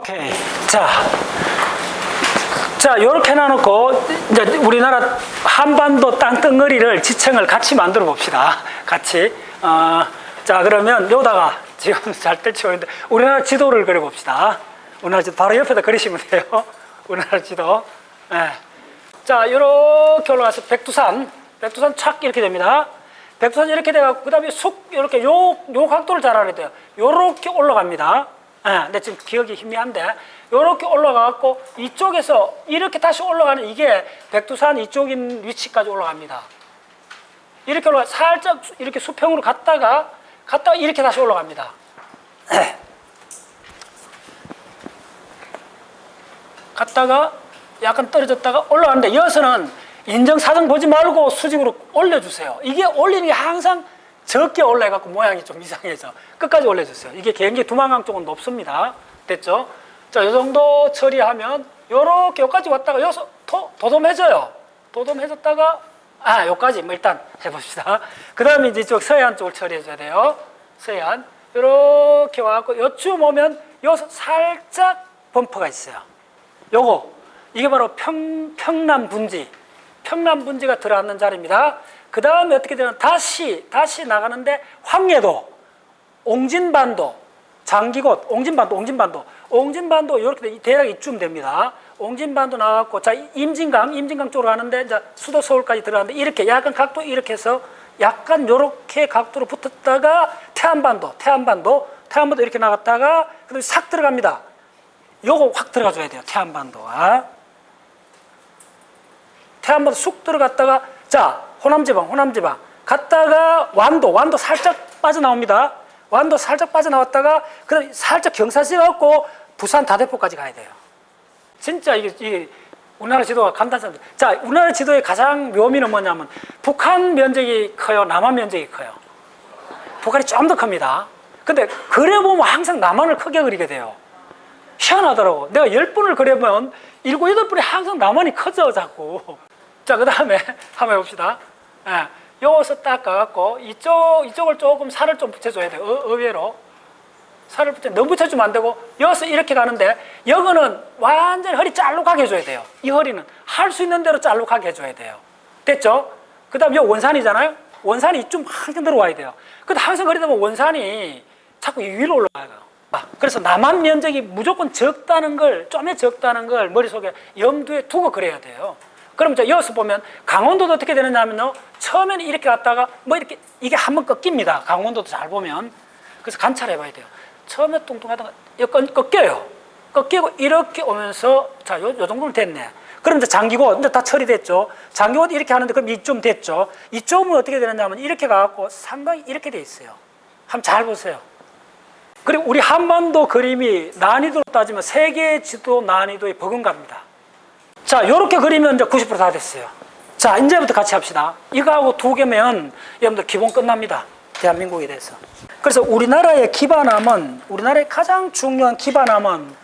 오케이. 자, 요렇게 놔놓고, 이제 우리나라 한반도 땅덩어리를 지층을 같이 만들어 봅시다. 같이. 자, 그러면 요다가 지금 잘 떨치고 있는데, 우리나라 지도를 그려봅시다. 우리나라 지도 바로 옆에다 그리시면 돼요. 우리나라 지도. 네. 자, 요렇게 올라가서 백두산 착 이렇게 됩니다. 백두산 이렇게 돼가지고, 그 다음에 이렇게 요 각도를 잘 알아야 돼요. 요렇게 올라갑니다. 근데 지금 기억이 희미한데, 요렇게 올라가갖고, 이쪽에서 이렇게 다시 올라가는 이게 백두산 이쪽인 위치까지 올라갑니다. 이렇게 올라가, 살짝 이렇게 수평으로 갔다가 이렇게 다시 올라갑니다. 갔다가 약간 떨어졌다가 올라가는데, 여기서는 인정사정 보지 말고 수직으로 올려주세요. 이게 올리는 게 항상 적게 올라가고 모양이 좀 이상해서 끝까지 올려주세요. 이게 개인기 두만강 쪽은 높습니다. 됐죠? 자, 이 정도 처리하면 요렇게 여기까지 왔다가 여기서 도dom해져요. 도dom해졌다가 여기까지 일단 해봅시다. 그 다음에 이제 이쪽 서해안 쪽을 처리해줘야 돼요. 서해안 요렇게 와갖고 요쯤 오면 여기서 살짝 범퍼가 있어요. 이게 바로 평남 분지가 들어앉는 자리입니다. 그 다음에 어떻게 되면 다시 나가는데 황해도, 옹진반도, 장기곶, 옹진반도 이렇게 대략 이쯤 됩니다. 옹진반도 나가고, 자, 임진강 쪽으로 가는데 이제 수도 서울까지 들어가는데 이렇게 약간 각도 이렇게 해서 약간 요렇게 각도로 붙었다가 태안반도 이렇게 나갔다가 그다음에 싹 들어갑니다. 요거 확 들어가줘야 돼요. 태안반도가. 태안반도 쑥 들어갔다가, 자, 호남지방 갔다가 완도 살짝 빠져나옵니다. 완도 살짝 빠져나왔다가 그다음 살짝 경사지 갖고 부산 다대포까지 가야 돼요. 진짜 이게 우리나라 지도가 간단합니다. 자, 우리나라 지도의 가장 묘미는 뭐냐면 북한 면적이 커요, 남한 면적이 커요. 북한이 좀 더 큽니다. 근데 그려보면 항상 남한을 크게 그리게 돼요. 희한하더라고. 내가 10분을 그려보면 7, 8분이 항상 남한이 커져 자꾸. 자, 그 다음에 한번 해봅시다. 여기서 딱 가갖고 이쪽을 조금 살을 좀 붙여줘야 돼요. 의외로 살을 너무 붙여주면 안 되고, 여기서 이렇게 가는데 여기는 완전히 허리 잘록하게 해줘야 돼요. 이 허리는 할 수 있는 대로 잘록하게 해줘야 돼요. 됐죠? 그 다음 여기 원산이잖아요. 원산이 이쯤 항상 들어와야 돼요. 근데 항상 그러다 보면 원산이 자꾸 위로 올라가요. 그래서 남한 면적이 무조건 적다는 걸 머릿속에 염두에 두고 그래야 돼요. 그럼 이제 여기서 보면 강원도도 어떻게 되느냐 하면요, 처음에는 이렇게 갔다가 이렇게 이게 한번 꺾입니다. 강원도도 잘 보면. 그래서 관찰해 봐야 돼요. 처음에 뚱뚱하다가 꺾여요. 꺾이고 이렇게 오면서, 자, 요 정도면 됐네. 그럼 이제 장기곶 이제 다 처리됐죠. 장기곶 이렇게 하는데 그럼 이쯤 됐죠. 이쯤은 어떻게 되느냐 하면 이렇게 가갖고 상강이 이렇게 돼 있어요. 한번 잘 보세요. 그리고 우리 한반도 그림이 난이도로 따지면 세계 지도 난이도의 버금갑니다. 자, 요렇게 그리면 이제 90% 다 됐어요. 자, 이제부터 같이 합시다. 이거하고 2개면 여러분들 기본 끝납니다. 대한민국에 대해서. 그래서 우리나라의 가장 중요한 기반함은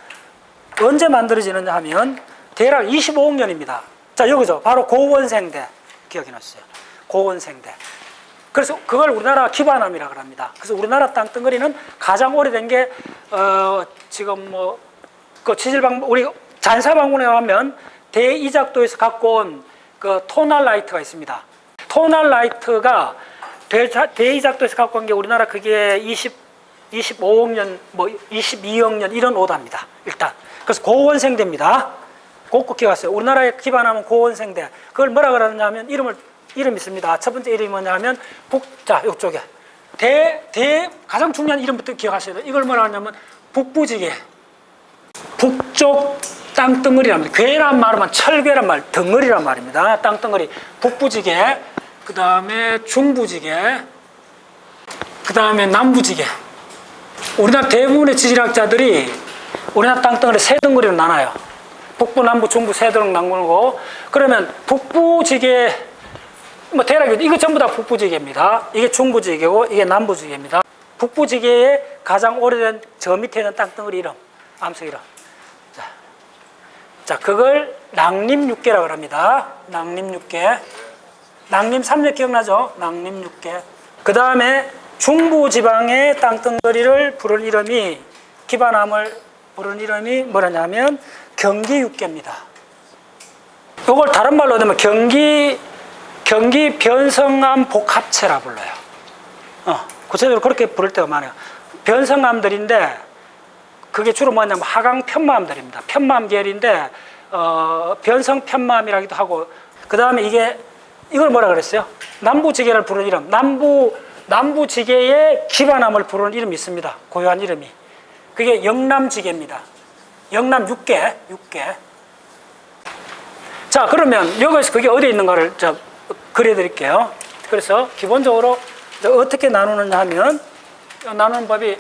언제 만들어지느냐 하면 대략 25억 년입니다. 자, 여기죠. 바로 고원생대. 기억해 놨어요. 고원생대. 그래서 그걸 우리나라 기반함이라고 합니다. 그래서 우리나라 땅덩어리는 가장 오래된 게, 지금 우리 잔사방문에 가면 대이작도에서 갖고 온 그 토날라이트가 있습니다. 토날라이트가 대이작도에서 갖고 온 게 우리나라 그게 25억 년, 22억 년 이런 오답니다. 일단. 그래서 고원생대입니다. 꼭꼭 기억하세요. 우리나라의 기반함은 고원생대. 그걸 뭐라 그러느냐면 이름 있습니다. 첫 번째 이름이 뭐냐면 자, 이쪽에 가장 중요한 이름부터 기억하셔야 돼요. 이걸 뭐라 하냐면 북부지계. 북쪽 땅덩어리란 말이에요. 괴란 말은 철괴란 말, 덩어리란 말입니다. 땅덩어리. 북부지계, 그 다음에 중부지계, 그 다음에 남부지계. 우리나라 대부분의 지질학자들이 우리나라 땅덩어리 세 덩어리로 나눠요. 북부, 남부, 중부 세 덩어리 나누고, 그러면 북부지계, 대략 이거 전부 다 북부지계입니다. 이게 중부지계고 이게 남부지계입니다. 북부지계의 가장 오래된 저 밑에 있는 땅덩어리 이름, 암석 이름. 자, 그걸 낭림육계라고 합니다. 낭림육계. 낭림 삼력 기억나죠? 낭림육계. 그 다음에 중부지방의 땅덩어리를 부를 이름이 기반함을 부르는 이름이 뭐냐면 경기 육계입니다. 이걸 다른 말로 하면 경기 변성암 복합체라 불러요. 구체적으로 그렇게 부를 때가 많아요. 변성암들인데 그게 주로 뭐냐면 하강 편마암들입니다. 편마암 계열인데 변성 편마암이라기도 하고, 그 다음에 이걸 뭐라 그랬어요? 남부지계를 부르는 이름, 남부지계의 기반암을 부르는 이름이 있습니다. 고유한 이름이. 그게 영남지계입니다. 영남 6개. 자, 그러면 여기서 그게 어디에 있는가를 그려드릴게요. 그래서 기본적으로 어떻게 나누느냐 하면, 나누는 법이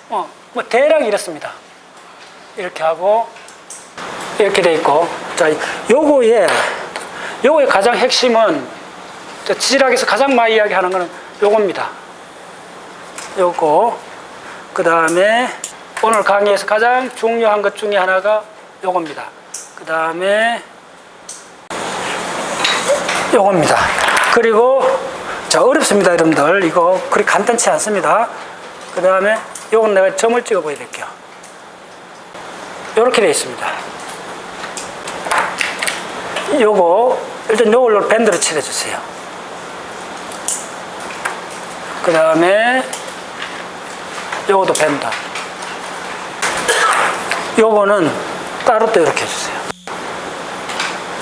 뭐 대략 이렇습니다. 이렇게 하고 이렇게 돼 있고, 자, 요거의 가장 핵심은, 지질학에서 가장 많이 이야기하는 거는 요겁니다. 요거. 그 다음에 오늘 강의에서 가장 중요한 것 중에 하나가 요겁니다. 그 다음에 요겁니다. 그리고 자, 어렵습니다, 여러분들. 이거 그리 간단치 않습니다. 그 다음에 요건 내가 점을 찍어 보여드릴게요. 요렇게 되어 있습니다. 요거 일단 요걸로 밴드로 칠해주세요. 그 다음에 요것도 밴드. 요거는 따로 또 이렇게 해주세요.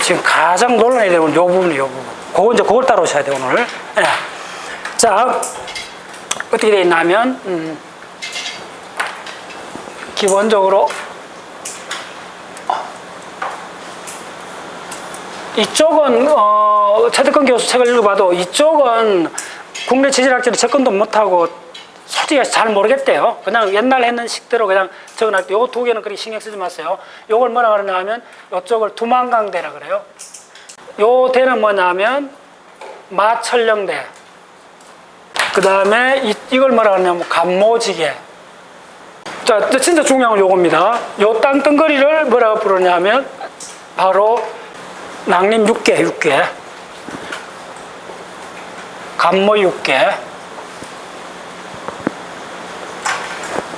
지금 가장 논란이 되는 요 부분이 요 부분. 그걸 따라오셔야 돼요, 오늘. 네. 자, 어떻게 되어 있냐면, 기본적으로, 이쪽은, 최덕근 교수 책을 읽어봐도 이쪽은 국내 지질학자들이 접근도 못하고 솔직히 잘 모르겠대요. 그냥 옛날 했는 식대로 그냥 적어놨을 때, 요 두 개는 그리 신경 쓰지 마세요. 요걸 뭐라 그러냐 하면, 요쪽을 두만강대라 그래요. 요 대는 뭐냐면, 마천령대. 그 다음에 이걸 뭐라 그러냐면, 간모지계. 자, 진짜 중요한 건 요겁니다. 요 땅덩거리를 뭐라고 부르냐면, 바로 낭림 6개. 간모 6개.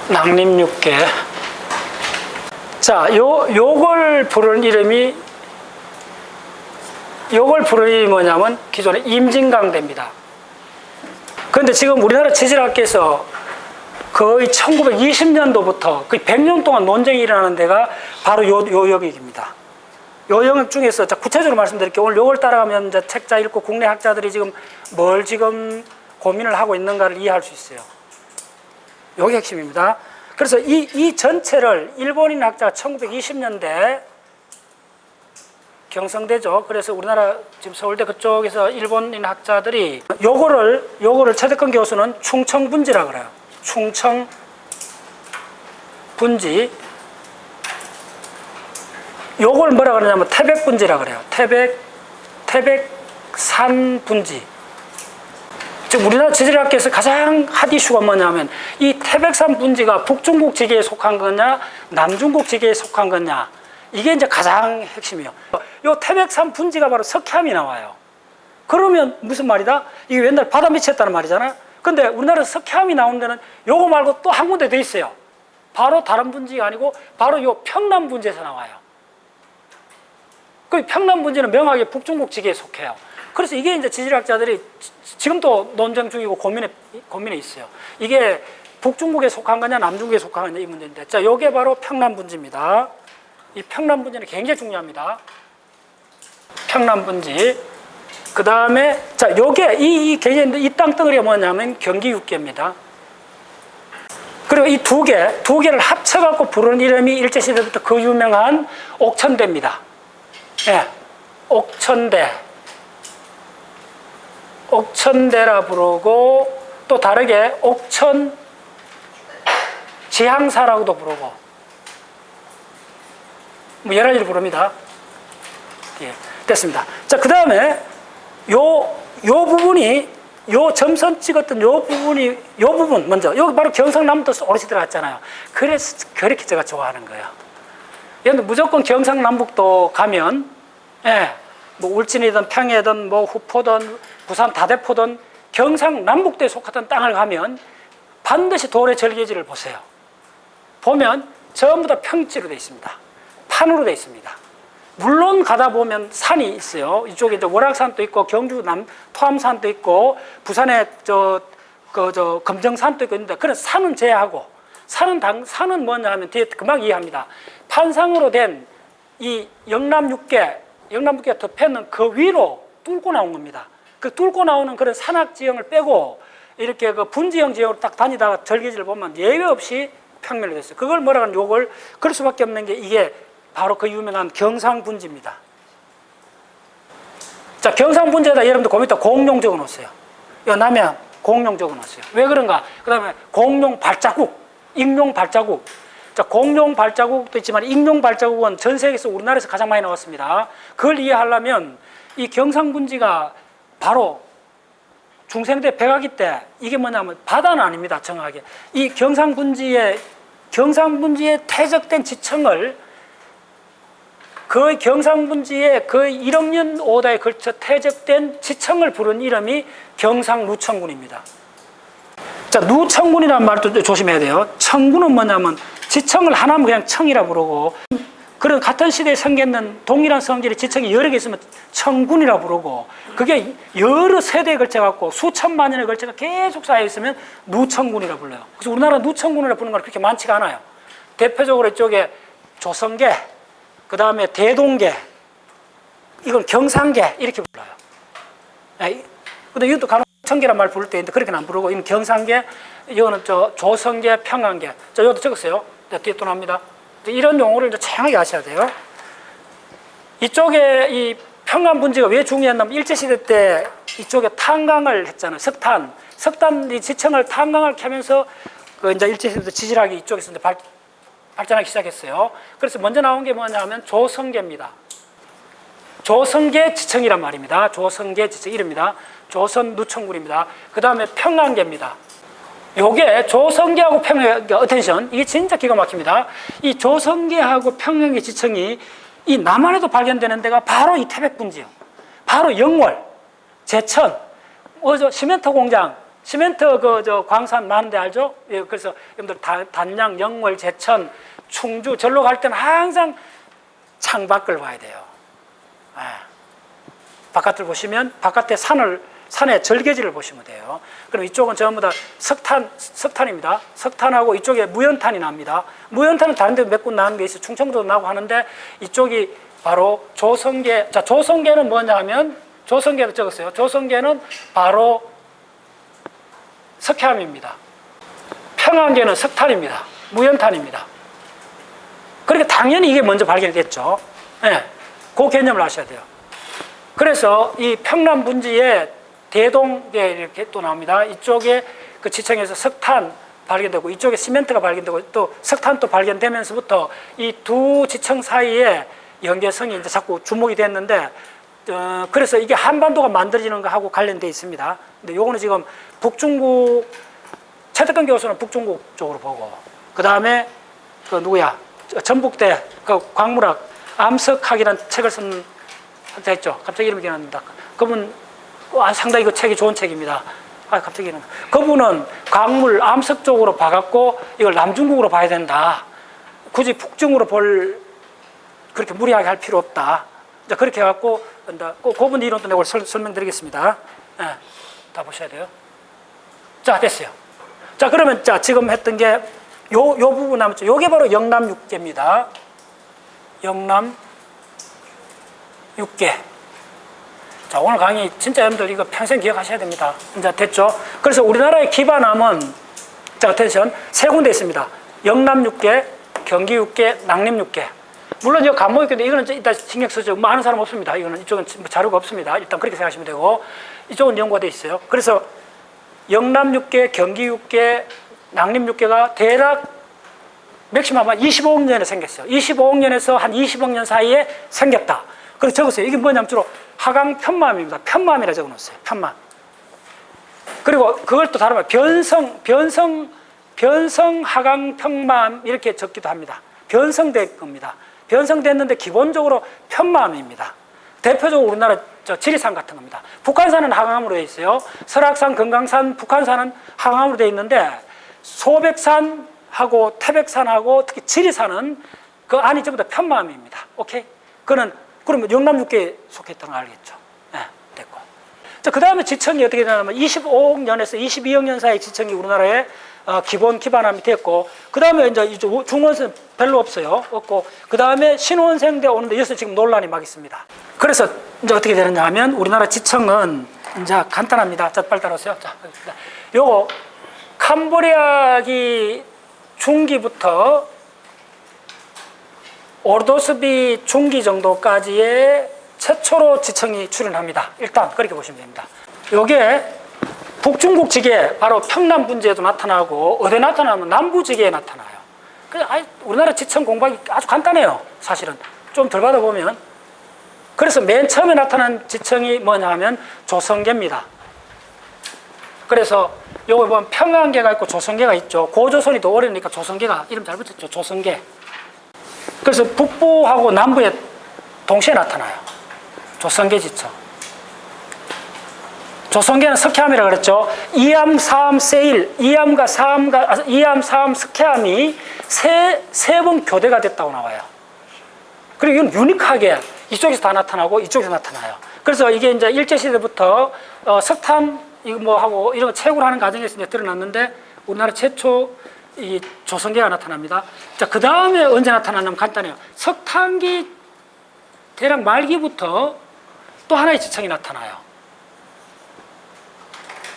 낭림 6개. 자, 요걸 부르는 이름이 뭐냐면 기존에 임진강대입니다. 그런데 지금 우리나라 지질학계에서 거의 1920년도부터 거의 100년 동안 논쟁이 일어나는 데가 바로 요 영역입니다. 요 영역 중에서 구체적으로 말씀드릴게요. 오늘 요걸 따라가면 책자 읽고 국내 학자들이 지금 뭘 지금 고민을 하고 있는가를 이해할 수 있어요. 요게 핵심입니다. 그래서 이 전체를 일본인 학자가 1920년대 경성대죠. 그래서 우리나라 지금 서울대 그쪽에서 일본인 학자들이 요거를 최덕근 교수는 충청분지라 그래요. 충청분지. 요걸 뭐라 그러냐면 태백분지라 그래요. 태백산분지. 즉 우리나라 지질학계에서 가장 핫 이슈가 뭐냐면 이 태백산 분지가 북중국 지계에 속한 거냐 남중국 지계에 속한 거냐, 이게 이제 가장 핵심이에요. 요 태백산 분지가 바로 석회암이 나와요. 그러면 무슨 말이다? 이게 옛날 바다 밑에 있다는 말이잖아. 근데 우리나라 석회암이 나온 데는 요거 말고 또 한 군데 더 있어요. 바로 다른 분지가 아니고 바로 요 평남 분지에서 나와요. 그 평남 분지는 명확하게 북중국 지계에 속해요. 그래서 이게 이제 지질학자들이 지금도 논쟁 중이고 고민에 있어요. 이게 북중국에 속한 거냐 남중국에 속한 거냐 이 문제인데, 자, 요게 바로 평남분지입니다. 이 평남분지는 굉장히 중요합니다. 평남분지. 그 다음에 자, 요게 이 땅덩어리가 뭐냐면 경기 육계입니다. 그리고 이 두 개를 합쳐갖고 부르는 이름이 일제시대부터 그 유명한 옥천대입니다. 예, 옥천대라 부르고, 또 다르게 옥천 지향사라고도 부르고, 뭐 여러 가지로 부릅니다. 예, 됐습니다. 자, 그 다음에 요 부분이, 요 점선 찍었던 요 부분 먼저, 여기 바로 경상남도 오롯이 들어갔잖아요. 그래서 그렇게 제가 좋아하는 거예요. 근데 무조건 경상남북도 가면, 예, 뭐 울진이든 평해든 뭐 후포든 부산 다대포든 경상남북도에 속하던 땅을 가면 반드시 돌의 절개지를 보세요. 보면 전부 다 평지로 되어 있습니다. 판으로 되어 있습니다. 물론 가다 보면 산이 있어요. 이쪽에 이제 월악산도 있고 경주 토암산도 있고 부산에 금정산도 있고 있는데 그런 산은 제외하고 산은 뭐냐 하면 뒤에 금방 이해합니다. 판상으로 된 이 영남 육계 덮에는 그 위로 뚫고 나온 겁니다. 그 뚫고 나오는 그런 산악 지형을 빼고 이렇게 그 분지형 지형으로 딱 다니다가 절개지를 보면 예외 없이 평면이 됐어요. 그걸 뭐라 하는 요걸 그럴 수밖에 없는 게 이게 바로 그 유명한 경상분지입니다. 자, 경상분지에다 여러분들 거기다 공룡 적어 놓으세요. 요 남해안 공룡 적어 놓으세요. 왜 그런가? 그 다음에 공룡 발자국, 익룡 발자국. 자, 공룡 발자국도 있지만 익룡 발자국은 전 세계에서 우리나라에서 가장 많이 나왔습니다. 그걸 이해하려면 이 경상분지가 바로 중생대 백악기 때 이게 뭐냐면 바다는 아닙니다. 정확하게. 이 경상분지에 퇴적된 지층을 그 경상분지에 그 1억 년 오다에 걸쳐 퇴적된 지층을 부른 이름이 경상누천군입니다. 자, 누천군이라는 말도 조심해야 돼요. 천군은 뭐냐면 지층을 하나면 그냥 청이라 부르고 그런 같은 시대에 생겼는 동일한 성질의 지층이 여러 개 있으면 천군이라 부르고 그게 여러 세대에 걸쳐갖고 수천만 년에 걸쳐서 계속 쌓여 있으면 누천군이라 불러요. 그래서 우리나라 누천군이라 부르는 건 그렇게 많지가 않아요. 대표적으로 이쪽에 조성계, 그 다음에 대동계, 이건 경상계 이렇게 불러요. 근데 이것도 간혹 청계란 말 부를 때 있는데 그렇게는 안 부르고 이건 경상계, 이거는 조성계, 평안계. 자, 이것도 적었어요. 뒤에 또 나옵니다. 이런 용어를 이제 정확하게 아셔야 돼요. 이쪽에 이 평안분지가 왜 중요했냐면 일제시대 때 이쪽에 탄광을 했잖아요. 석탄 이 지층을 탄광을 캐면서 그 이제 일제시대 때 지질학이 이쪽에서 이제 발전하기 시작했어요. 그래서 먼저 나온 게 뭐냐면 조성계입니다. 조성계 지층이란 말입니다. 조성계 지층 이름입니다. 조선 누천군입니다. 그 다음에 평안계입니다. 요게 조성계하고 평양계, 어텐션, 이게 진짜 기가 막힙니다. 이 조성계하고 평양계 지층이 이 남한에도 발견되는 데가 바로 이 태백분지요. 바로 영월, 제천, 시멘트 공장, 시멘트 광산 많은데 알죠? 예, 그래서 여러분들 단양, 영월, 제천, 충주, 절로 갈 때는 항상 창밖을 봐야 돼요. 예. 바깥을 보시면 바깥에 산의 절개지를 보시면 돼요. 그럼 이쪽은 전부 다 석탄입니다. 석탄하고 이쪽에 무연탄이 납니다. 무연탄은 다른 데도 몇 군 나는 게 있어요. 충청도도 나고 하는데 이쪽이 바로 조성계. 자, 조성계는 뭐냐 하면 조성계도 적었어요. 조성계는 바로 석회암입니다. 평안계는 석탄입니다. 무연탄입니다. 그러니까 당연히 이게 먼저 발견이 됐죠. 네, 그 개념을 아셔야 돼요. 그래서 이 평남분지에 대동계 이렇게 또 나옵니다. 이쪽에 그 지층에서 석탄 발견되고 이쪽에 시멘트가 발견되고 또 석탄도 발견되면서부터 이 두 지층 사이에 연계성이 이제 자꾸 주목이 됐는데 그래서 이게 한반도가 만들어지는 거하고 관련되어 있습니다. 근데 요거는 지금 북중국 최덕근 교수는 북중국 쪽으로 보고 그 다음에 그 누구야 전북대 그 광물학 암석학이라는 책을 쓴 학자 있죠. 갑자기 이름이 기억납니다. 그분 상당히 그 책이 좋은 책입니다. 갑자기 이름. 그분은 광물 암석 쪽으로 봐갖고 이걸 남중국으로 봐야 된다. 굳이 북중으로 그렇게 무리하게 할 필요 없다. 이제 그렇게 해갖고 그분 이론도 내가 설명드리겠습니다. 네, 다 보셔야 돼요. 자, 됐어요. 자, 그러면 지금 했던 게 요 부분 남았죠. 요게 바로 영남육계입니다. 영남육계. 자, 오늘 강의 진짜 여러분들 이거 평생 기억하셔야 됩니다. 이제 됐죠? 그래서 우리나라의 기반함은 자, 어텐션 세 군데 있습니다. 영남육계, 경기육계, 낙림육계. 물론 이거 간목육계인데 이거는 일단 신경 쓰죠. 뭐 아는 사람 없습니다. 이거는 이쪽은 자료가 없습니다. 일단 그렇게 생각하시면 되고 이쪽은 연구가 돼 있어요. 그래서 영남육계, 경기육계, 낙림육계가 대략 맥시멈 한 25억 년에 생겼어요. 25억 년에서 한 20억 년 사이에 생겼다. 그래서 적었어요. 이게 뭐냐면 주로 하강 편마입니다. 편마이라 적어놓았어요. 편마. 그리고 그걸 또 다르면 변성 하강 편마 이렇게 적기도 합니다. 변성된 겁니다. 변성됐는데 기본적으로 편마입니다. 대표적으로 우리나라 지리산 같은 겁니다. 북한산은 하강암으로 되어 있어요. 설악산, 금강산, 북한산은 하강암으로 되어 있는데 소백산, 하고 태백산하고 특히 지리산은 그 안이 전부 다 편마음입니다. 오케이? 그러면 영남 육계에 속했던 거 알겠죠? 네, 됐고. 자, 그 다음에 지청이 어떻게 되냐면 25억 년에서 22억 년 사이 지청이 우리나라에 기반함이 됐고, 그 다음에 이제 중원생 별로 없어요. 없고, 그 다음에 신원생대 오는데 여기서 지금 논란이 막 있습니다. 그래서 이제 어떻게 되느냐 하면 우리나라 지청은 이제 간단합니다. 자, 빨리 따라오세요. 자, 요거 캄보리아기 중기부터 오르도스비 중기 정도까지의 최초로 지청이 출현합니다. 일단 그렇게 보시면 됩니다. 요게 북중국 지계, 바로 평남 분지에도 나타나고, 어디에 나타나면 남부 지계에 나타나요. 그래서 우리나라 지청 공부하기 아주 간단해요. 사실은 좀 덜 받아보면. 그래서 맨 처음에 나타난 지청이 뭐냐 하면 조선계입니다. 그래서 요거 보면 평안계가 있고 조선계가 있죠. 고조선이 더 오래니까 조선계가 이름 잘 붙였죠. 조선계. 그래서 북부하고 남부에 동시에 나타나요. 조선계 지청. 조선계는 석회암이라고 그랬죠. 이암, 사암, 세일, 이암, 사암, 석회암이 세 번 교대가 됐다고 나와요. 그리고 이건 유니크하게 이쪽에서 다 나타나고 이쪽에서 나타나요. 그래서 이게 이제 일제시대부터 석탄 이거 뭐 하고 이런 거 채굴 하는 과정에서 이제 드러났는데 우리나라 최초 이 조선계가 나타납니다. 자, 그 다음에 언제 나타나냐면 간단해요. 석탄기 대략 말기부터 또 하나의 지청이 나타나요.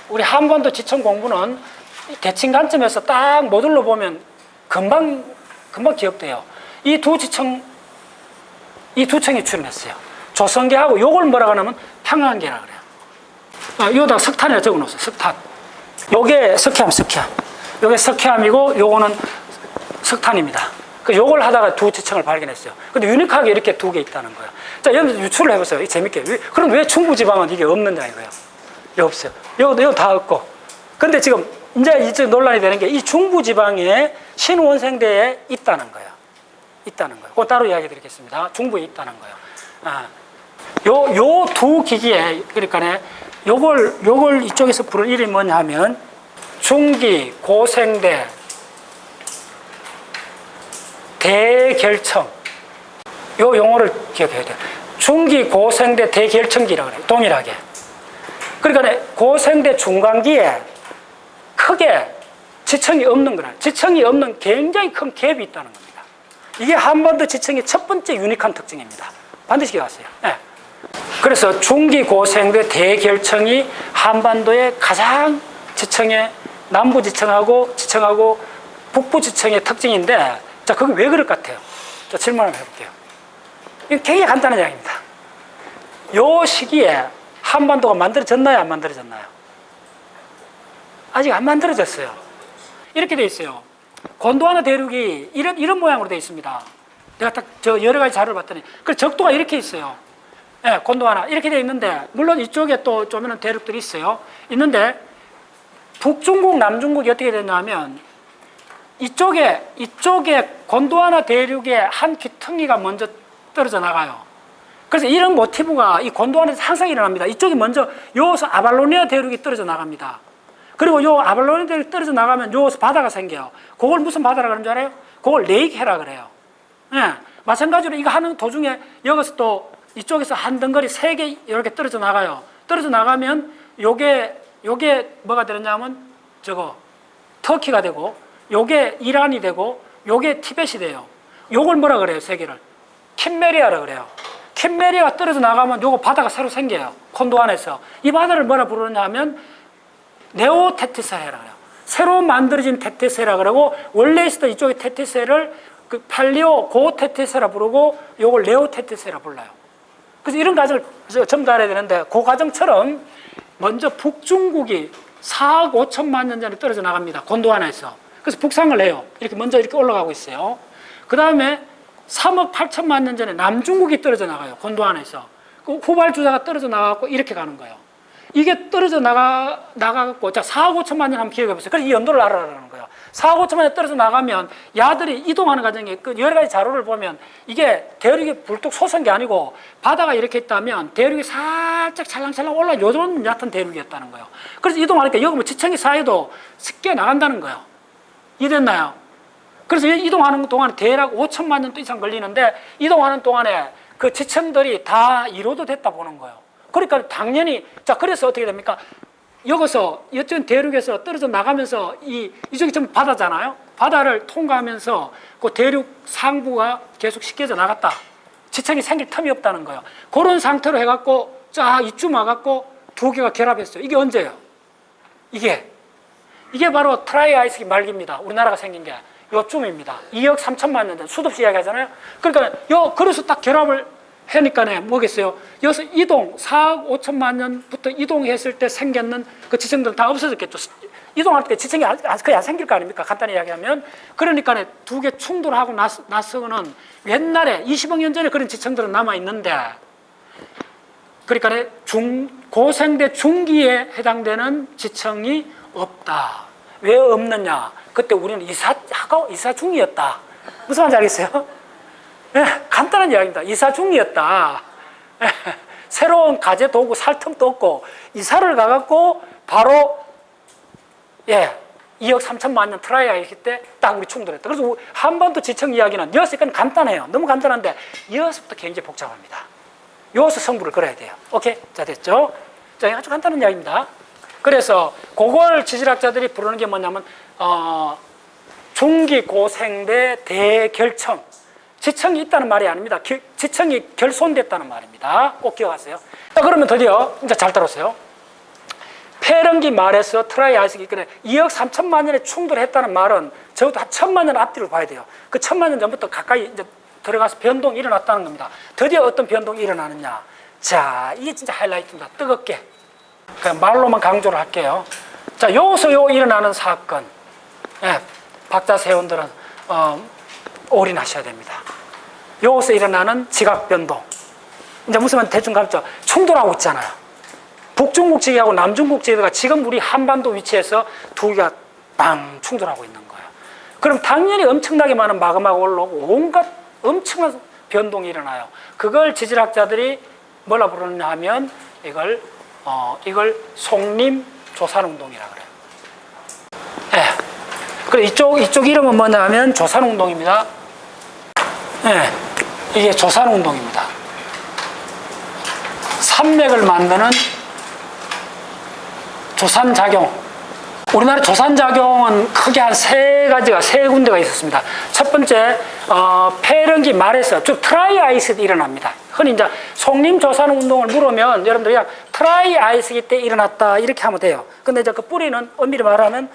우리 한반도 지청 공부는 대칭 관점에서 딱 모듈로 보면 금방 기억돼요. 이 두 청이 출현했어요. 조선계하고 요걸 뭐라고 하냐면 평안계라고 그래요. 요다 석탄이라 적어 놓으세요. 석탄. 요게 석회암. 요게 석회암이고 요거는 석탄입니다. 그 요걸 하다가 두 지청을 발견했어요. 근데 유니크하게 이렇게 두 개 있다는 거예요. 자, 여러분 유출을 해보세요. 재밌게. 그럼 왜 중부지방은 이게 없느냐 이거예요. 이거 없어요. 이거 다 없고. 근데 지금 이제 논란이 되는 게 이 중부지방에 신원생대에 있다는 거예요. 그거 따로 이야기 드리겠습니다. 중부에 있다는 거예요. 요 두 기기에, 그러니까 요걸 이쪽에서 부를 이름이 뭐냐 하면 중기, 고생대, 대결청. 요 용어를 기억해야 돼요. 중기, 고생대, 대결청기라고 그래요. 동일하게. 그러니까 고생대 중간기에 크게 지청이 없는 거라. 지청이 없는 굉장히 큰 갭이 있다는 겁니다. 이게 한반도 지청의 첫 번째 유니크한 특징입니다. 반드시 기억하세요. 네. 그래서 중기, 고생대, 대결청이 한반도의 가장 지청의 남부 지청하고 북부 지청의 특징인데, 자, 그게 왜 그럴 것 같아요? 자, 질문을 해볼게요. 이거 굉장히 간단한 이야기입니다. 요 시기에 한반도가 만들어졌나요? 안 만들어졌나요? 아직 안 만들어졌어요. 이렇게 돼 있어요. 곤도와나 대륙이 이런 모양으로 돼 있습니다. 내가 딱 여러 가지 자료를 봤더니. 그래서 적도가 이렇게 있어요. 예, 곤도와나 이렇게 돼 있는데, 물론 이쪽에 또 조그마한 대륙들이 있어요. 있는데 북중국, 남중국이 어떻게 되냐면 이쪽에 곤도와나 대륙의 한 귀퉁이가 먼저 떨어져 나가요. 그래서 이런 모티브가 이 곤도와나에서 항상 일어납니다. 이쪽이 먼저 여기서 아발로니아 대륙이 떨어져 나갑니다. 그리고 요 아발로니아 대륙이 떨어져 나가면 여기서 바다가 생겨요. 그걸 무슨 바다라고 그러는 줄 알아요? 그걸 레이크해라 그래요. 예, 마찬가지로 이거 하는 도중에 여기서 또 이쪽에서 한 덩거리 3개 이렇게 떨어져 나가요. 떨어져 나가면 요게 뭐가 되느냐면 터키가 되고, 요게 이란이 되고, 요게 티벳이 돼요. 요걸 뭐라 그래요? 3개를 킴메리아라 그래요. 킴메리아가 떨어져 나가면 요거 바다가 새로 생겨요. 콘도안에서. 이 바다를 뭐라 부르냐 하면 네오테티스해라 그래요. 새로 만들어진 테티스해라 그러고, 원래 있었던 이쪽에 테티스해를 그 팔리오 고테티스해라 부르고, 요걸 네오테티스해라 불러요. 그래서 이런 과정을 전부 다 알아야 되는데, 그 과정처럼 먼저 북중국이 4억 5천만 년 전에 떨어져 나갑니다. 곤도와나에서. 그래서 북상을 해요. 이렇게 먼저 이렇게 올라가고 있어요. 그 다음에 3억 8천만 년 전에 남중국이 떨어져 나가요. 곤도와나에서. 그 후발주자가 떨어져 나가고 이렇게 가는 거예요. 이게 떨어져 나가고, 자, 4억 5천만 년 한번 기억해 보세요. 그래서 이 연도를 알아라는 거예요. 4억 5천만 년 떨어져 나가면 야들이 이동하는 과정에 그 여러 가지 자료를 보면 이게 대륙이 불뚝 솟은 게 아니고 바다가 이렇게 있다면 대륙이 살짝 찰랑찰랑 올라 요런 얕은 대륙이었다는 거예요. 그래서 이동하니까 여기 뭐 지청이 쌓여도 쉽게 나간다는 거예요. 이해됐나요? 그래서 이동하는 동안에 대략 5천만 년 이상 걸리는데 이동하는 동안에 그 지층들이 다 이루어도 됐다 보는 거예요. 그러니까 당연히 자 그래서 어떻게 됩니까? 여기서 이쪽 대륙에서 떨어져 나가면서 이쪽이 좀 바다잖아요. 바다를 통과하면서 그 대륙 상부가 계속 씻겨져 나갔다. 지층이 생길 틈이 없다는 거예요. 그런 상태로 해갖고 쫙 이쯤 와갖고 두 개가 결합했어요. 이게 언제예요? 이게 바로 트라이아이스기 말기입니다. 우리나라가 생긴 게 요쯤입니다. 2억 3천만 년 전 수도 없이 이야기하잖아요. 그러니까 그래서 딱 결합을 하니까 뭐겠어요? 여기서 4억 5천만 년부터 이동했을 때 생겼는 그 지층들은 다 없어졌겠죠. 이동할 때 지층이 거의 안 생길 거 아닙니까? 간단히 이야기하면. 그러니까 두 개 충돌하고 나서는 옛날에 20억 년 전에 그런 지층들은 남아있는데 그러니까 고생대 중기에 해당되는 지층이 없다. 왜 없느냐? 그때 우리는 이사 중이었다. 무슨 말인지 알겠어요? 네, 간단한 이야기입니다. 이사 중이었다. 네, 새로운 가재 도구 살 틈도 없고 이사를 가갖고 바로 2억 3천만 년 트라이아이스 때 딱 우리 충돌했다. 그래서 한반도 지층 이야기는 여기서까지 간단해요. 너무 간단한데 여기서부터 굉장히 복잡합니다. 여기서 성부를 걸어야 돼요. 오케이? 자, 됐죠? 자, 아주 간단한 이야기입니다. 그래서 그걸 지질학자들이 부르는 게 뭐냐면 중기고생대 대결청. 지층이 있다는 말이 아닙니다. 지층이 결손됐다는 말입니다. 꼭 기억하세요. 자, 그러면 드디어 이제 잘 들었어요. 폐렴기 말에서 트라이아이스기 있거든요. 2억 3천만 년에 충돌했다는 말은 적어도 한 1,000만 년 앞뒤를 봐야 돼요. 그 1,000만 년 전부터 가까이 이제 들어가서 변동이 일어났다는 겁니다. 드디어 어떤 변동이 일어나느냐. 자, 이게 진짜 하이라이트입니다. 뜨겁게. 그냥 말로만 강조를 할게요. 자, 여기서 일어나는 사건. 박자 세원들은 올인하셔야 됩니다. 여기서 일어나는 지각 변동. 이제 무슨 말 대충 감죠? 충돌하고 있잖아요. 북중국지기하고 남중국지기가 지금 우리 한반도 위치에서 두 개가 빵 충돌하고 있는 거예요. 그럼 당연히 엄청나게 많은 마그마가 올라오고 온갖 엄청난 변동이 일어나요. 그걸 지질학자들이 뭐라 부르느냐 하면 이걸 속림 조산운동이라 그래요. 그래 이쪽 이름은 뭐냐 하면 조산운동입니다. 이게 조산운동입니다. 산맥을 만드는 조산작용. 우리나라 조산작용은 크게 한 세 군데가 있었습니다. 첫 번째, 폐렴기 말에서, 즉, 트라이아이스도 일어납니다. 흔히 이제 속림 조산운동을 물으면 여러분들 그냥 트라이아이스기 때 일어났다, 이렇게 하면 돼요. 근데 이제 그 뿌리는 엄밀히 말하면,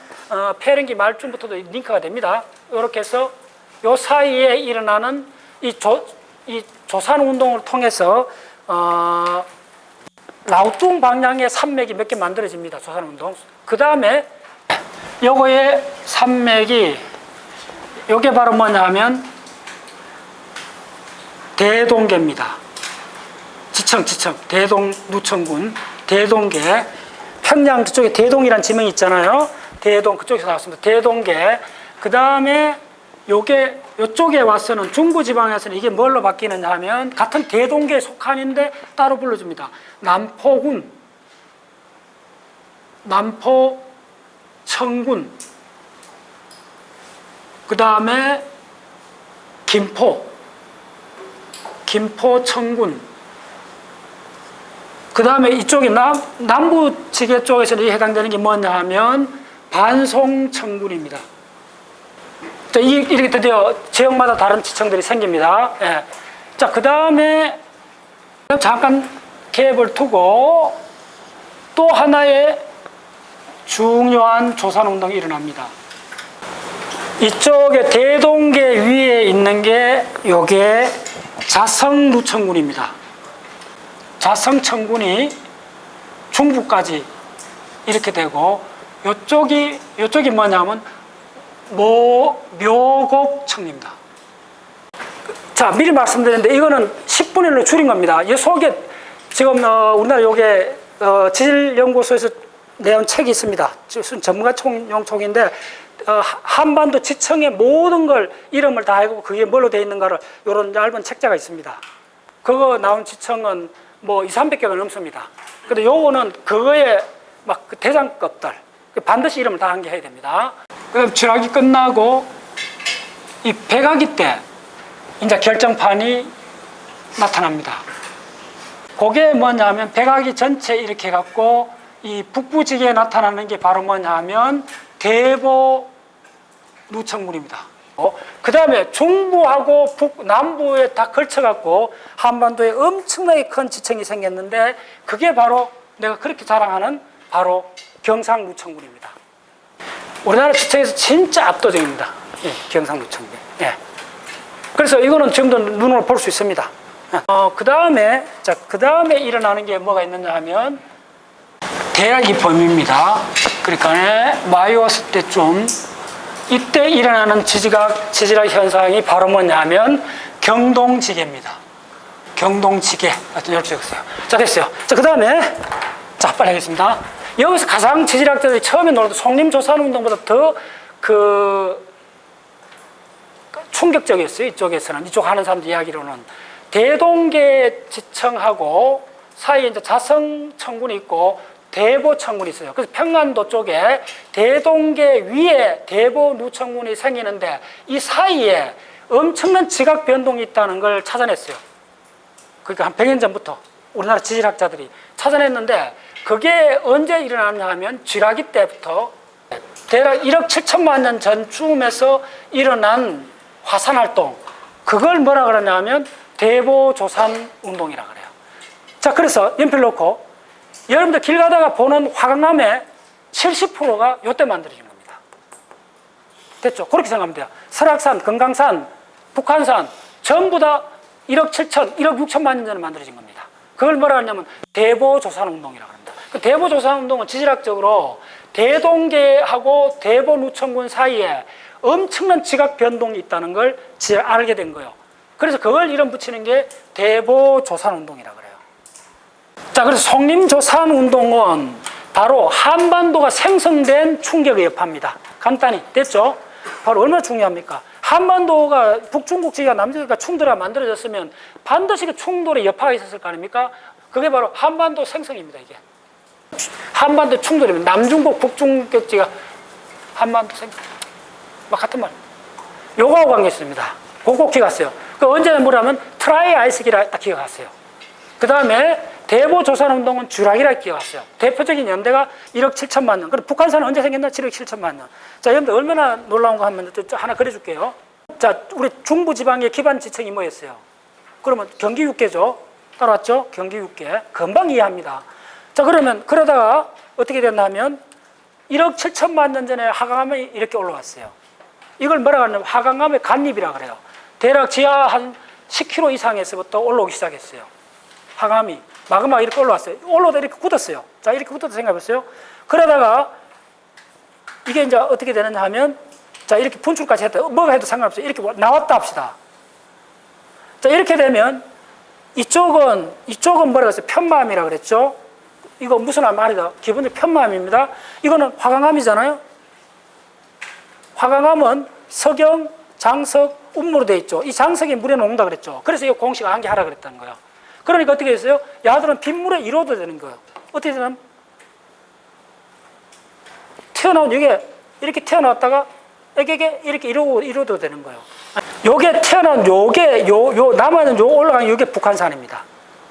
폐렴기 말쯤부터도 링크가 됩니다. 이렇게 해서 요 사이에 일어나는 이 조산운동을 통해서, 라오뚱 방향의 산맥이 몇 개 만들어집니다. 조산운동. 그 다음에 요거의 산맥이 요게 바로 뭐냐 하면 대동계입니다. 지청 대동 누천군 대동계. 평양 그쪽에 대동이란 지명이 있잖아요. 대동 그쪽에서 나왔습니다. 대동계. 그 다음에 요쪽에 와서는 중부지방에서는 이게 뭘로 바뀌느냐 하면 같은 대동계에 속한인데 따로 불러줍니다. 남포군, 남포청군, 그 다음에 김포청군, 그 다음에 이쪽에 남부지계 쪽에서는 해당되는 게 뭐냐 하면 반송청군입니다. 이렇게 드디어 지역마다 다른 지청들이 생깁니다. 자, 그 다음에 잠깐 갭을 두고 또 하나의 중요한 조산운동이 일어납니다. 이쪽에 대동계 위에 있는 게 요게 자성루천군입니다. 자성천군이 중부까지 이렇게 되고 요쪽이 뭐냐면 묘곡청입니다. 자, 미리 말씀드렸는데 이거는 10분의 1로 줄인 겁니다. 이 속에 지금 우리나라 요게 지질연구소에서 내온 책이 있습니다. 전문가용 책인데 한반도 지층의 모든 걸 이름을 다 알고 그게 뭘로 되어 있는가를 요런 얇은 책자가 있습니다. 그거 나온 지층은 뭐 200~300개가 넘습니다. 근데 요거는 그거에 막 그 대장급들 반드시 이름을 다 한 게 해야 됩니다. 그럼 쥐락이 끝나고 이 백아기 때 이제 결정판이 나타납니다. 그게 뭐냐면 백아기 전체 이렇게 해갖고 이 북부지계에 나타나는 게 바로 뭐냐면 대보 누청문입니다. 그 다음에 중부하고 남부에 다 걸쳐갖고 한반도에 엄청나게 큰 지층이 생겼는데 그게 바로 내가 그렇게 자랑하는 바로 경상누청군입니다. 우리나라 지층에서 진짜 압도적입니다. 예, 경상누청군. 예. 그래서 이거는 지금도 눈으로 볼 수 있습니다. 그 다음에 일어나는 게 뭐가 있느냐 하면 대략 이 범위입니다. 그러니까 마이오스 때쯤 이때 일어나는 지질학 현상이 바로 뭐냐면 경동지계입니다. 경동지계. 이렇게 적었어요. 자, 됐어요. 자, 그 다음에 빨리 하겠습니다. 여기서 가장 지질학자들이 처음에 놀던 송림조산운동보다 더 충격적이었어요. 이쪽에서는. 이쪽 하는 사람들 이야기로는. 대동계 지청하고 사이에 이제 자성청군이 있고 대보청군이 있어요. 그래서 평안도 쪽에 대동계 위에 대보누청군이 생기는데 이 사이에 엄청난 지각 변동이 있다는 걸 찾아냈어요. 그러니까 한 100년 전부터 우리나라 지질학자들이 찾아냈는데 그게 언제 일어났냐 하면 쥐라기 때부터 대략 1억 7천만 년 전쯤에서 일어난 화산활동, 그걸 뭐라 그러냐면 대보조산운동이라 그래요. 자, 그래서 연필 놓고 여러분들 길 가다가 보는 화강암의 70%가 이때 만들어진 겁니다. 됐죠? 그렇게 생각하면 돼요. 설악산, 금강산, 북한산 전부 다 1억 6천만 년 전에 만들어진 겁니다. 그걸 뭐라 하냐면 대보조산운동이라고 합니다. 그 대보조산운동은 지질학적으로 대동계하고 대보누청군 사이에 엄청난 지각 변동이 있다는 걸 알게 된 거예요. 그래서 그걸 이름 붙이는 게 대보조산운동이라고 그래요. 자, 그래서 송림조산운동은 바로 한반도가 생성된 충격의 여파입니다. 간단히 됐죠? 바로 얼마나 중요합니까? 한반도가 북중국지가 남쪽과 충돌이 만들어졌으면 반드시 그 충돌의 여파가 있었을 거 아닙니까? 그게 바로 한반도 생성입니다. 이게 한반도 충돌이면 남중국 북중국지가 한반도 생성 막 같은 말. 요거하고 관계 있습니다. 그거 기억하세요. 그 언제나 뭐라면 트라이 아이스기라 딱 기억하세요. 그 다음에 대보조산운동은 쥐락이라 기억하세요. 대표적인 연대가 1억 7천만 년. 그리고 북한산은 언제 생겼나? 7억 7천만 년. 자, 여러분들 얼마나 놀라운 거 하면 하나 그려줄게요. 자, 우리 중부지방의 기반 지층이 뭐였어요? 그러면 경기 육계죠. 따라왔죠? 경기 육계. 금방 이해합니다. 자, 그러면 그러다가 어떻게 됐나 하면 1억 7천만 년 전에 하강암이 이렇게 올라왔어요. 이걸 뭐라고 하냐면 하강암의 간입이라고 그래요. 대략 지하 한 10km 이상에서부터 올라오기 시작했어요. 하강암이 마그마가 이렇게 올라왔어요. 올라오다 이렇게 굳었어요. 자, 이렇게 굳었다 생각해보세요. 그러다가 이게 이제 어떻게 되느냐 하면 자, 이렇게 분출까지 했다. 뭐가 해도 상관없어요. 이렇게 나왔다 합시다. 자, 이렇게 되면 이쪽은 뭐라고 했어요? 편마암이라고 그랬죠? 이거 무슨 말이다? 기본적으로 편마암입니다. 이거는 화강암이잖아요? 화강암은 석영, 장석, 운무로 되어 있죠. 이 장석이 물에 녹는다 그랬죠. 그래서 이 공식 암기하라 그랬다는 거예요. 그러니까 어떻게 했어요? 야들은 빗물에 이로도 되는 거예요. 어떻게 되냐면 튀어나온 이게 이렇게 튀어나왔다가 이게 이렇게 이로도 되는 거예요. 요게 튀어나온 요 남아있는 요 올라간 요게 북한산입니다.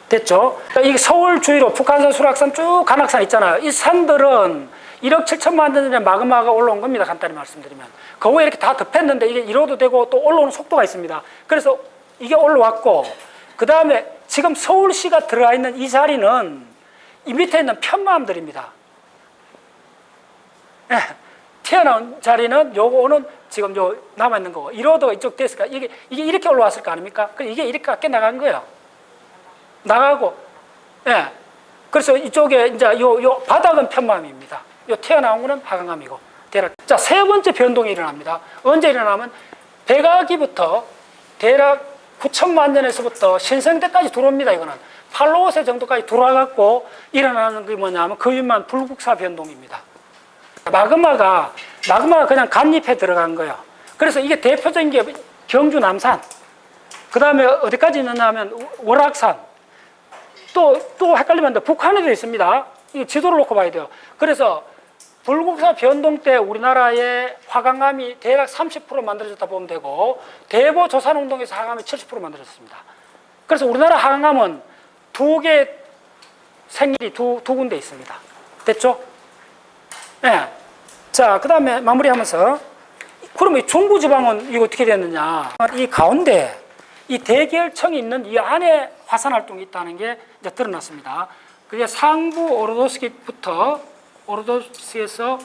됐죠? 그러니까 이게 서울 주위로 북한산, 수락산 쭉 간악산 있잖아요. 이 산들은 1억 7천만 년 전에 마그마가 올라온 겁니다. 간단히 말씀드리면. 그 후에 이렇게 다 덮였는데 이게 이로도 되고 또 올라오는 속도가 있습니다. 그래서 이게 올라왔고 그 다음에 지금 서울시가 들어가 있는 이 자리는 이 밑에 있는 편마암들입니다. 네. 튀어나온 자리는 요거는 지금 요 남아있는 거고 이로도가 이쪽 됐을까? 이게 이렇게 올라왔을 거 아닙니까? 이게 이렇게 밖에 나간 거예요. 나가고, 예. 네. 그래서 이쪽에 이제 요 바닥은 편마암입니다. 요 튀어나온 거는 하강암이고. 자, 세 번째 변동이 일어납니다. 언제 일어나면 백아기부터 대략 9천만 년에서부터 신생대까지 들어옵니다. 이거는 8, 5세 정도까지 돌아갔고 일어나는 게 뭐냐면 그 위만 불국사 변동입니다. 마그마가 그냥 간입해 들어간 거예요. 그래서 이게 대표적인 게 경주 남산, 그 다음에 어디까지 있느냐 하면 월악산, 또 헷갈리면 북한에도 있습니다. 이 지도를 놓고 봐야 돼요. 그래서 불국사 변동 때 우리나라의 화강암이 대략 30% 만들어졌다 보면 되고, 대보 조산운동에서 화강암이 70% 만들어졌습니다. 그래서 우리나라 화강암은 두 개 생일이 두 군데 있습니다. 됐죠? 네. 자, 그 다음에 마무리하면서, 그러면 중부지방은 이거 어떻게 됐느냐? 이 가운데 이 대결청이 있는 이 안에 화산 활동이 있다는 게 이제 드러났습니다. 그게 상부 오르도스키부터 오르도스키에서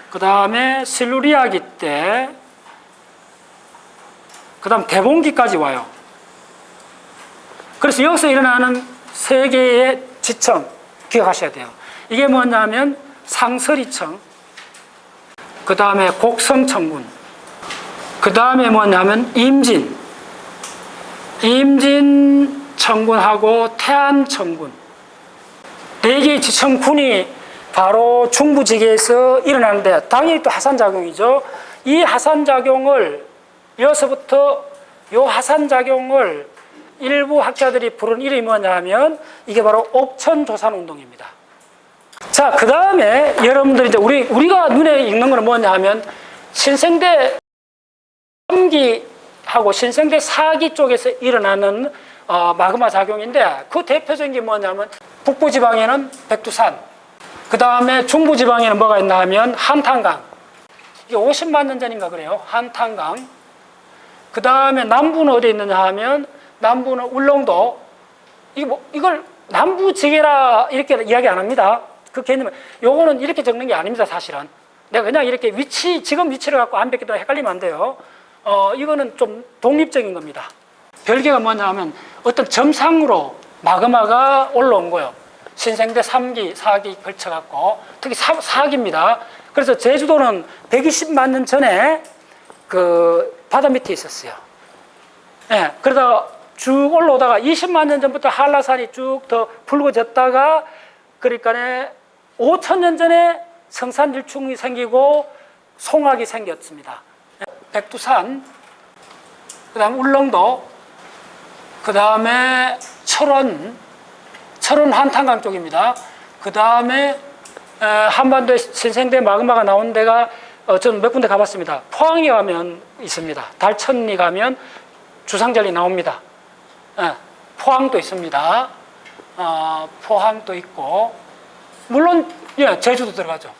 그 다음에 실루리아기 때, 그 다음 대봉기까지 와요. 그래서 여기서 일어나는 세 개의 지청 기억하셔야 돼요. 이게 뭐냐면 상서리청, 그 다음에 곡성청군, 그 다음에 뭐냐면 임진청군하고 태안청군, 네 개의 지청군이 바로 중부지계에서 일어나는데, 당연히 또 하산작용이죠. 이 하산작용을, 여기서부터 이 하산작용을 일부 학자들이 부른 이름이 뭐냐면, 이게 바로 옥천조산운동입니다. 자, 그 다음에 여러분들이 이제 우리가 눈에 익는 거는 뭐냐 하면, 신생대 3기하고 신생대 4기 쪽에서 일어나는 마그마 작용인데, 그 대표적인 게 뭐냐면, 북부지방에는 백두산, 그 다음에 중부지방에는 뭐가 있나 하면 한탄강, 이게 50만 년 전인가 그래요. 한탄강. 그 다음에 남부는 어디 있느냐 하면, 남부는 울릉도. 이걸 남부지계라 이렇게 이야기 안 합니다. 그 개념은, 요거는 이렇게 적는 게 아닙니다, 사실은. 내가 그냥 이렇게 지금 위치를 갖고 안 뵙기도 헷갈리면 안 돼요. 이거는 좀 독립적인 겁니다. 별개가 뭐냐 하면, 어떤 점상으로 마그마가 올라온 거예요. 신생대 3기, 4기 걸쳐갖고, 특히 4기입니다. 그래서 제주도는 120만 년 전에 그 바다 밑에 있었어요. 예, 그러다가 쭉 올라오다가 20만 년 전부터 한라산이 쭉 더 붉어졌다가, 그러니까 5천 년 전에 성산일충이 생기고 송악이 생겼습니다. 백두산, 그 다음 울릉도, 그 다음에 철원 한탄강 쪽입니다. 그 다음에 한반도에 신생대 마그마가 나온 데가 저는 몇 군데 가봤습니다. 포항에 가면 있습니다. 달천리 가면 주상절리 나옵니다. 포항도 있습니다. 포항도 있고, 물론 제주도 들어가죠.